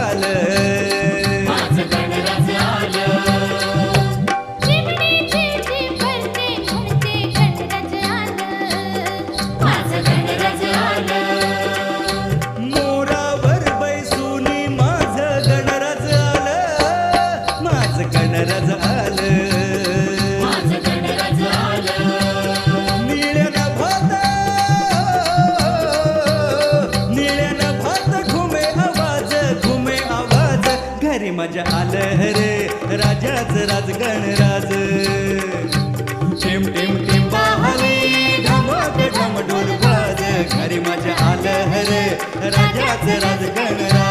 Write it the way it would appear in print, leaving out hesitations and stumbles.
आलं, माझं गणराज आलं. चिमणीची चिमणते घरचे गणराज आलं, माझं गणराज आलं. मोरावर बैसूनी माझं गणराज आलं, माझं गणराज आलं. माझं गणराज आलं. निळ्यानं भात घुमे आवाज घरी माझ्या आलं रे राजाच राज गणराज. टिम टिम टिम बाहली ढमक ढम ढोल बाज घरी माझ्या आलं रे राजाच राज गणराज.